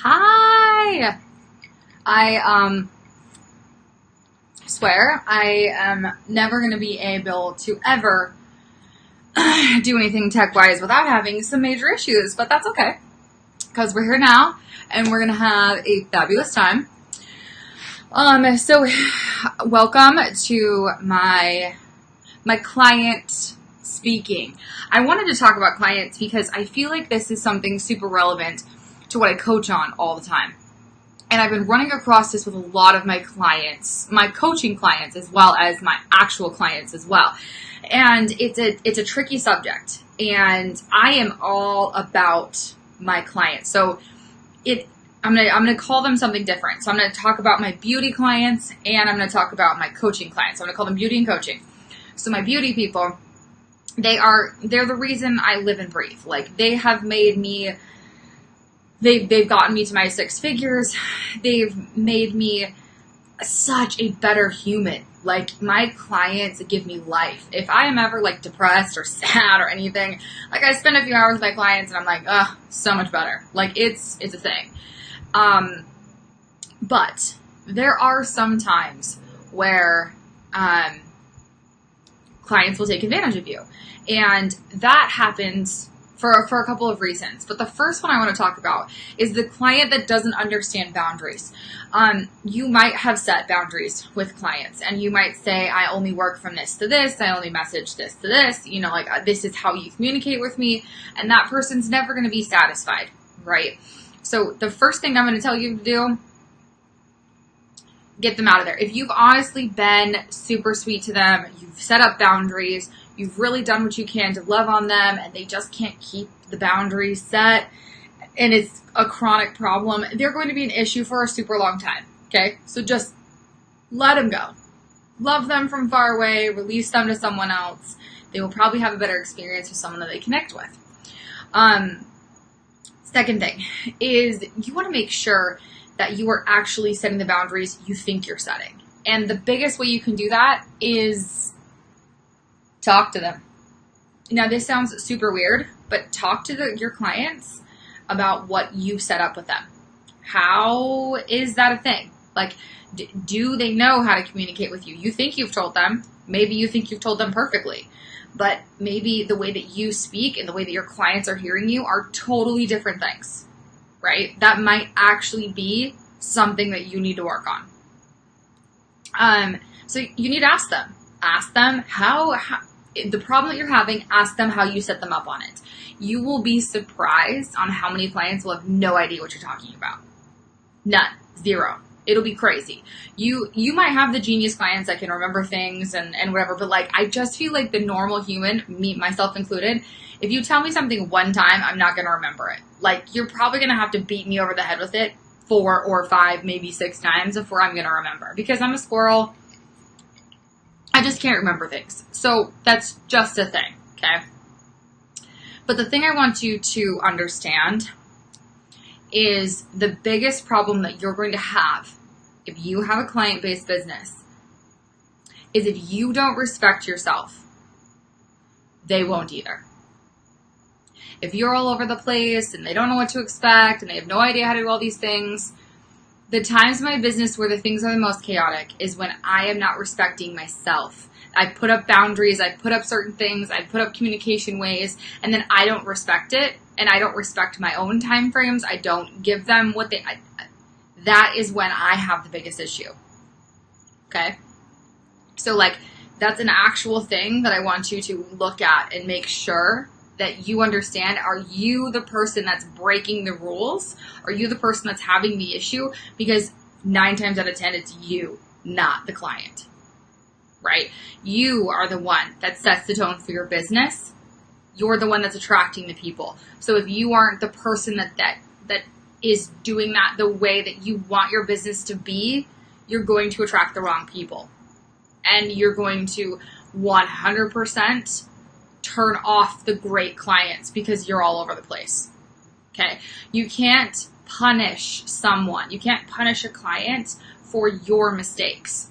Hi! I swear I am never going to be able to ever do anything tech-wise without having some major issues, but that's okay, because we're here now, and we're going to have a fabulous time. So welcome to my client speaking. I wanted to talk about clients because I feel like this is something super relevant to what I coach on all the time. And I've been running across this with a lot of my clients, my coaching clients, as well as my actual clients as well. And it's a tricky subject, and I am all about my clients. So I'm gonna call them something different. So I'm gonna talk about my beauty clients, and I'm gonna talk about my coaching clients. So I'm gonna call them beauty and coaching. So my beauty people, they're the reason I live and breathe. Like, they have made me. They've gotten me to my 6 figures. They've made me such a better human. Like, my clients give me life. If I am ever like depressed or sad or anything, like, I spend a few hours with my clients and I'm like, so much better. Like, it's a thing. But there are some times where clients will take advantage of you, and that happens for a couple of reasons. But the first one I want to talk about is the client that doesn't understand boundaries. You might have set boundaries with clients, and you might say, I only work from this to this, I only message this to this, this is how you communicate with me, and that person's never going to be satisfied, right? So the first thing I'm going to tell you to do, get them out of there. If you've honestly been super sweet to them, you've set up boundaries, you've really done what you can to love on them, and they just can't keep the boundaries set, and it's a chronic problem, they're going to be an issue for a super long time, okay? So just let them go. Love them from far away, release them to someone else. They will probably have a better experience with someone that they connect with. Second thing is, you want to make sure that you are actually setting the boundaries you think you're setting. And the biggest way you can do that is talk to them. Now, this sounds super weird, but talk to your clients about what you set up with them. How is that a thing? Like, do they know how to communicate with you? You think you've told them. Maybe you think you've told them perfectly. But maybe the way that you speak and the way that your clients are hearing you are totally different things, right? That might actually be something that you need to work on. So you need to ask them. Ask them how the problem that you're having, ask them how you set them up on it. You will be surprised on how many clients will have no idea what you're talking about. None. Zero. It'll be crazy. You might have the genius clients that can remember things and whatever, but like, I just feel like the normal human, me, myself included, if you tell me something one time, I'm not going to remember it. Like, you're probably going to have to beat me over the head with it 4 or 5, maybe 6 times before I'm going to remember, because I'm a squirrel. I just can't remember things. So that's just a thing, okay? But the thing I want you to understand is the biggest problem that you're going to have if you have a client-based business is if you don't respect yourself, they won't either. If you're all over the place and they don't know what to expect and they have no idea how to do all these things, the times in my business where the things are the most chaotic is when I am not respecting myself. I put up boundaries, I put up certain things, I put up communication ways, and then I don't respect it, and I don't respect my own time frames. I don't give them what that is when I have the biggest issue. Okay? So, like, that's an actual thing that I want you to look at and make sure that you understand. Are you the person that's breaking the rules? Are you the person that's having the issue? Because 9 times out of 10, it's you, not the client, right? You are the one that sets the tone for your business. You're the one that's attracting the people. So if you aren't the person that is doing that the way that you want your business to be, you're going to attract the wrong people. And you're going to 100% turn off the great clients because you're all over the place. Okay? You can't punish someone. You can't punish a client for your mistakes.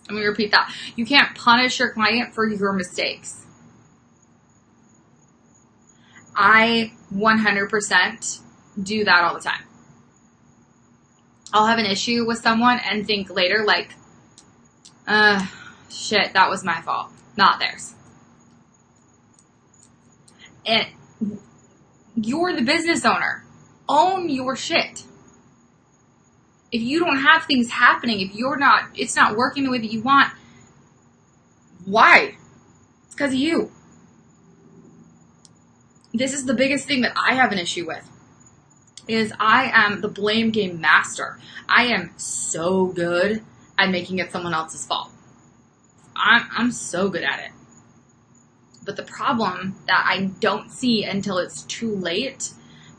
Let me repeat that. You can't punish your client for your mistakes. I 100% do that all the time. I'll have an issue with someone and think later, like, shit, that was my fault, not theirs. And you're the business owner. Own your shit. If you don't have things happening, if it's not working the way that you want, why? It's because of you. This is the biggest thing that I have an issue with, is I am the blame game master. I am so good at making it someone else's fault. I'm so good at it. But the problem that I don't see until it's too late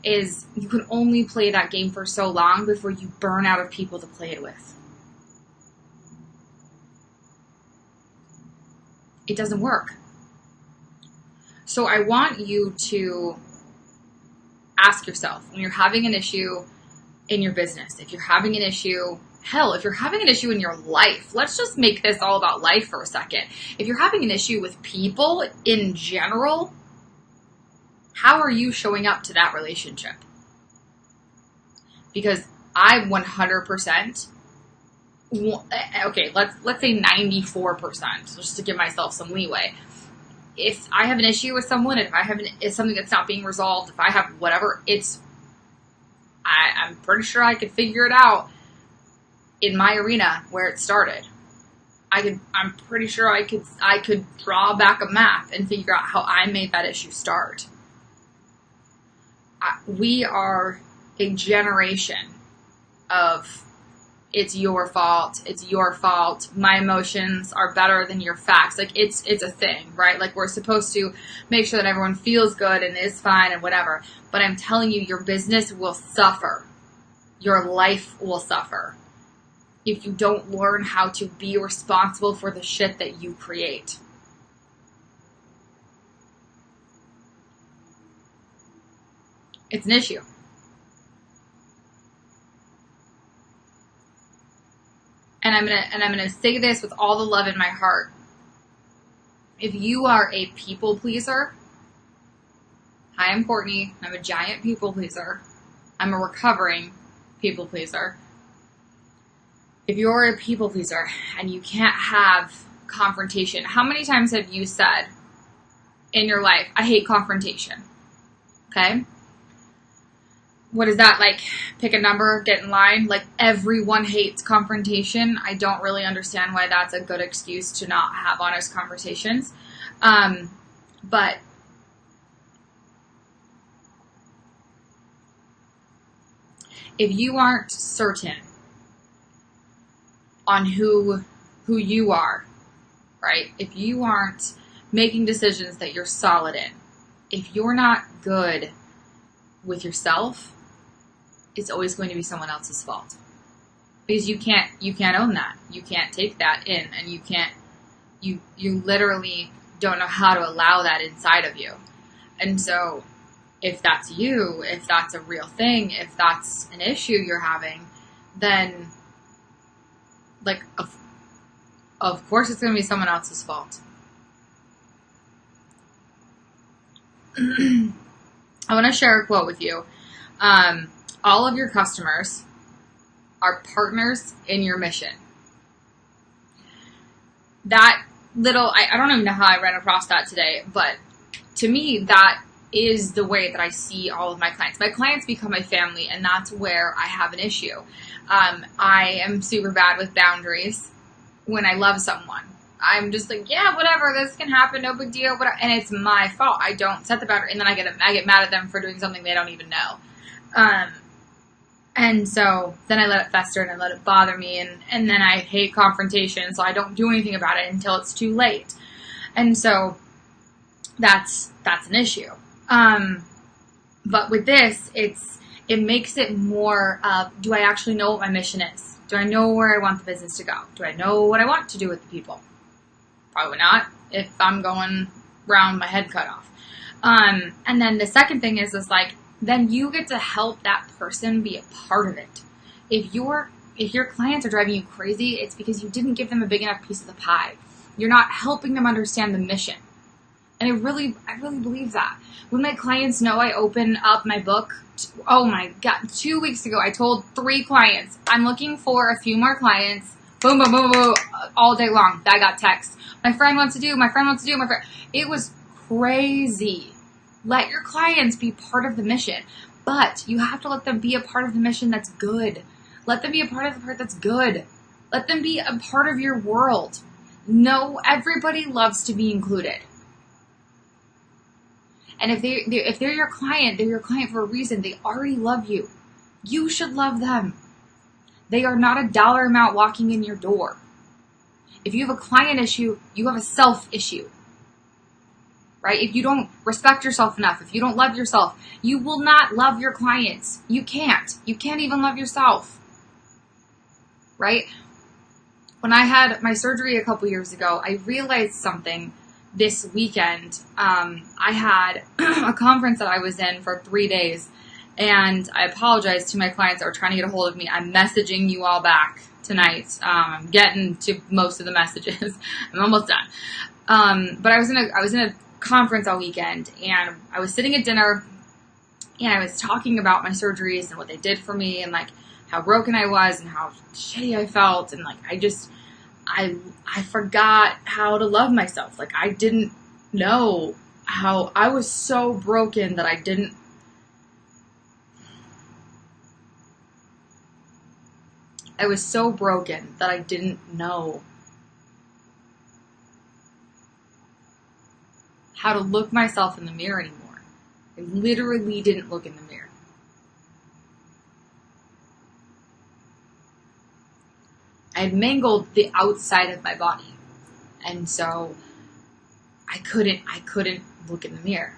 is you can only play that game for so long before you burn out of people to play it with. It doesn't work. So I want you to ask yourself, when you're having an issue in your business, if you're having an issue, hell, if you're having an issue in your life, let's just make this all about life for a second. If you're having an issue with people in general, how are you showing up to that relationship? Because I 100%, okay, let's say 94%, just to give myself some leeway. If I have an issue with someone, if something that's not being resolved, if I have whatever, I'm pretty sure I could figure it out in my arena where it started. I'm pretty sure I could draw back a map and figure out how I made that issue start. We are a generation of it's your fault, my emotions are better than your facts. Like, it's a thing, right? Like, we're supposed to make sure that everyone feels good and is fine and whatever. But I'm telling you, your business will suffer. Your life will suffer if you don't learn how to be responsible for the shit that you create. It's an issue. And I'm gonna say this with all the love in my heart. If you are a people pleaser, hi, I'm Courtney. I'm a giant people pleaser. I'm a recovering people pleaser. If you're a people pleaser and you can't have confrontation, how many times have you said in your life, I hate confrontation? Okay? What is that, like, pick a number, get in line? Like, everyone hates confrontation. I don't really understand why that's a good excuse to not have honest conversations. But if you aren't certain on who you are, right? If you aren't making decisions that you're solid in, if you're not good with yourself, it's always going to be someone else's fault. Because you can't own that. You can't take that in, and you literally don't know how to allow that inside of you. And so if that's you, if that's a real thing, if that's an issue you're having, then, like, of course it's going to be someone else's fault. I want to share a quote with you. All of your customers are partners in your mission. That little, I don't even know how I ran across that today, but to me, that is the way that I see all of my clients. My clients become my family, and that's where I have an issue. I am super bad with boundaries when I love someone. I'm just like, yeah, whatever, this can happen, no big deal, whatever. And it's my fault. I don't set the boundary, and then I get mad at them for doing something they don't even know. And so then I let it fester and I let it bother me, and then I hate confrontation, so I don't do anything about it until it's too late. And so that's an issue. But with this, it makes it more of, do I actually know what my mission is? Do I know where I want the business to go? Do I know what I want to do with the people? Probably not, if I'm going round my head cut off. And then the second thing is like, then you get to help that person be a part of it. If your clients are driving you crazy, it's because you didn't give them a big enough piece of the pie. You're not helping them understand the mission. And I really believe that. When my clients know I open up my book, oh my God, 2 weeks ago, I told 3 clients, I'm looking for a few more clients. Boom, boom, boom, boom, all day long. I got texts. My friend wants to do. It was crazy. Let your clients be part of the mission, but you have to let them be a part of the mission that's good. Let them be a part of the part that's good. Let them be a part of your world. No, everybody loves to be included. And if they're your client, they're your client for a reason. They already love you. You should love them. They are not a dollar amount walking in your door. If you have a client issue, you have a self issue. Right? If you don't respect yourself enough, if you don't love yourself, you will not love your clients. You can't. You can't even love yourself. Right? When I had my surgery a couple years ago, I realized something this weekend. I had a conference that I was in for 3 days, and I apologize to my clients that were trying to get a hold of me. I'm messaging you all back tonight. I'm getting to most of the messages. I'm almost done. But I was in a conference all weekend, and I was sitting at dinner, and I was talking about my surgeries and what they did for me, and like how broken I was and how shitty I felt, and like I forgot how to love myself. Like I didn't know how I was so broken that I was so broken that I didn't know how to look myself in the mirror anymore. I literally didn't look in the mirror. I had mangled the outside of my body. And so I couldn't look in the mirror.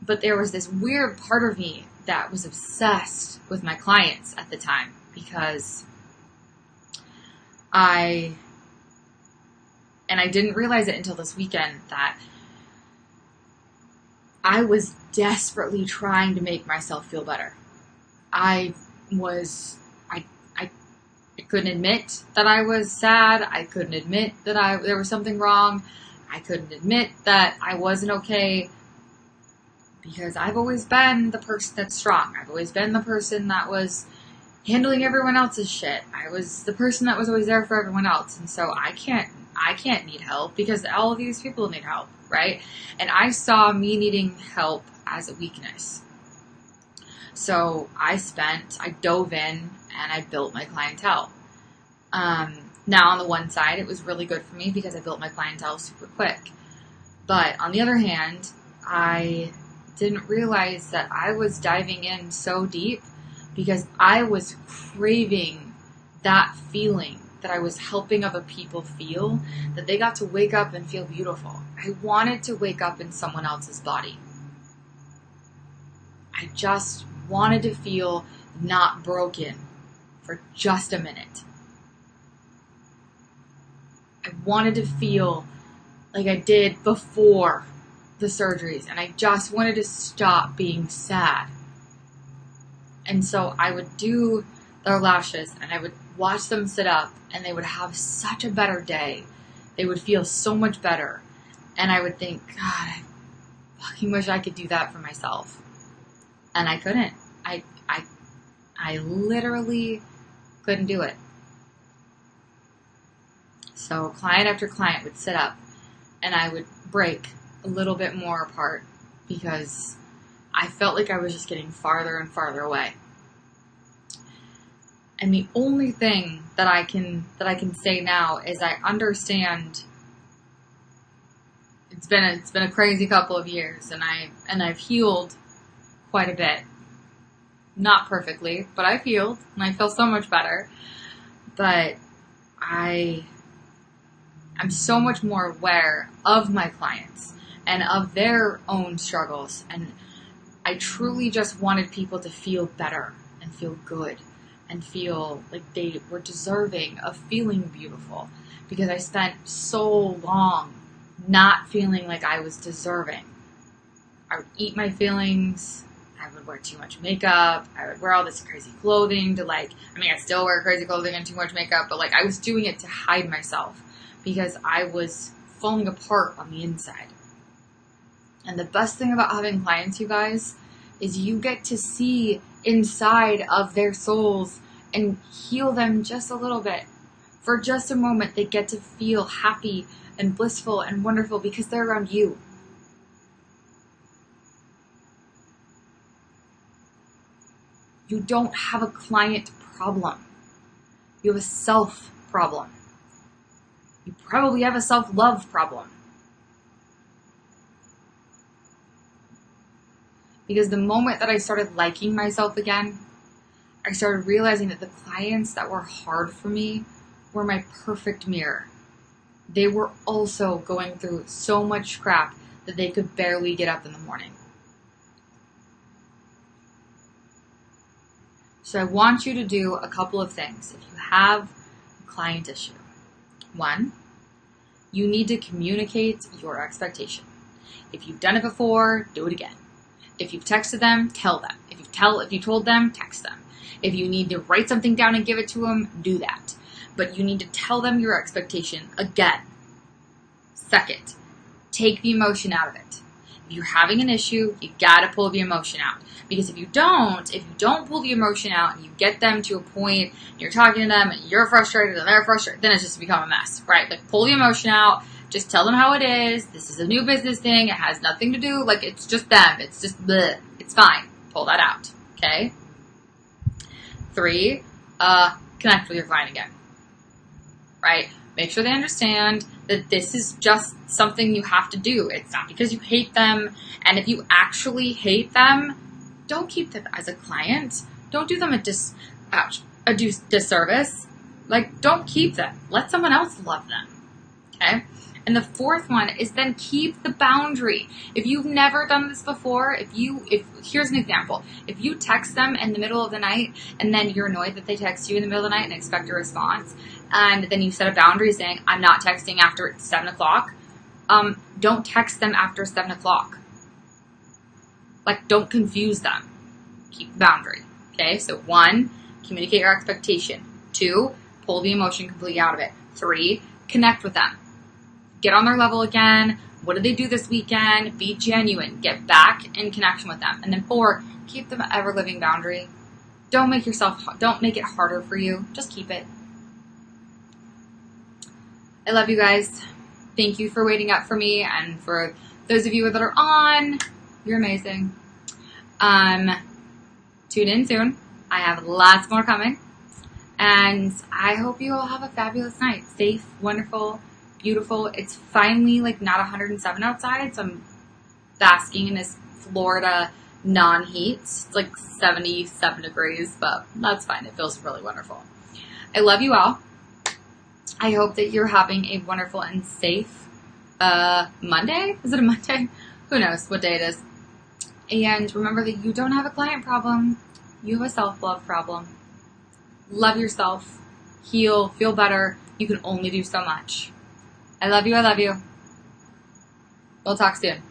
But there was this weird part of me that was obsessed with my clients at the time, because I didn't realize it until this weekend that I was desperately trying to make myself feel better. I couldn't admit that I was sad. I couldn't admit that there was something wrong. I couldn't admit that I wasn't okay, because I've always been the person that's strong. I've always been the person that was handling everyone else's shit. I was the person that was always there for everyone else. And so I can't need help, because all of these people need help, right? And I saw me needing help as a weakness. So I dove in and I built my clientele. Now on the one side, it was really good for me because I built my clientele super quick. But on the other hand, I didn't realize that I was diving in so deep because I was craving that feeling that I was helping other people feel, that they got to wake up and feel beautiful. I wanted to wake up in someone else's body. I just wanted to feel not broken for just a minute. I wanted to feel like I did before the surgeries, and I just wanted to stop being sad. And so I would do their lashes, and I would watch them sit up, and they would have such a better day. They would feel so much better. And I would think, God, I fucking wish I could do that for myself. And I couldn't. I literally couldn't do it. So client after client would sit up, and I would break a little bit more apart because I felt like I was just getting farther and farther away. And the only thing that I can say now is I understand it's been a crazy couple of years, and I've healed quite a bit. Not perfectly, but I've healed, and I feel so much better. But I'm so much more aware of my clients and of their own struggles. And I truly just wanted people to feel better and feel good and feel like they were deserving of feeling beautiful, because I spent so long not feeling like I was deserving. I would eat my feelings. I would wear too much makeup. I would wear all this crazy clothing I still wear crazy clothing and too much makeup, but I was doing it to hide myself because I was falling apart on the inside. And the best thing about having clients, you guys, is you get to see inside of their souls and heal them just a little bit. For just a moment, they get to feel happy and blissful and wonderful because they're around you. You don't have a client problem. You have a self problem. You probably have a self-love problem. Because the moment that I started liking myself again, I started realizing that the clients that were hard for me were my perfect mirror. They were also going through so much crap that they could barely get up in the morning. So I want you to do a couple of things if you have a client issue. 1, you need to communicate your expectation. If you've done it before, do it again. If you've texted them, tell them. If you told them, text them. If you need to write something down and give it to them, do that. But you need to tell them your expectation again. 2nd, take the emotion out of it. If you're having an issue, you gotta pull the emotion out. Because if you don't pull the emotion out and you get them to a point, you're talking to them and you're frustrated and they're frustrated, then it's just become a mess, right? Like, pull the emotion out. Just tell them how it is. This is a new business thing. It has nothing to do, like, it's just them. It's just bleh. It's fine. Pull that out, okay? 3, connect with your client again, right? Make sure they understand that this is just something you have to do. It's not because you hate them. And if you actually hate them, don't keep them as a client. Don't do them a disservice. Like, don't keep them. Let someone else love them, okay? And the 4th one is then keep the boundary. If you've never done this before, here's an example. If you text them in the middle of the night and then you're annoyed that they text you in the middle of the night and expect a response, and then you set a boundary saying, I'm not texting after 7 o'clock, don't text them after 7 o'clock. Like, don't confuse them. Keep the boundary. Okay, so 1, communicate your expectation. 2, pull the emotion completely out of it. 3, connect with them. Get on their level again. What did they do this weekend? Be genuine. Get back in connection with them. And then 4, keep the ever-living boundary. Don't make it harder for you. Just keep it. I love you guys. Thank you for waiting up for me. And for those of you that are on, you're amazing. Tune in soon. I have lots more coming. And I hope you all have a fabulous night. Safe, wonderful, beautiful. It's finally like not 107 outside, so I'm basking in this Florida non-heat. It's like 77 degrees, but that's fine. It feels really wonderful. I love you all. I hope that you're having a wonderful and safe Monday. Is it a Monday? Who knows what day it is. And remember that you don't have a client problem. You have a self-love problem. Love yourself. Heal. Feel better. You can only do so much. I love you. I love you. We'll talk soon.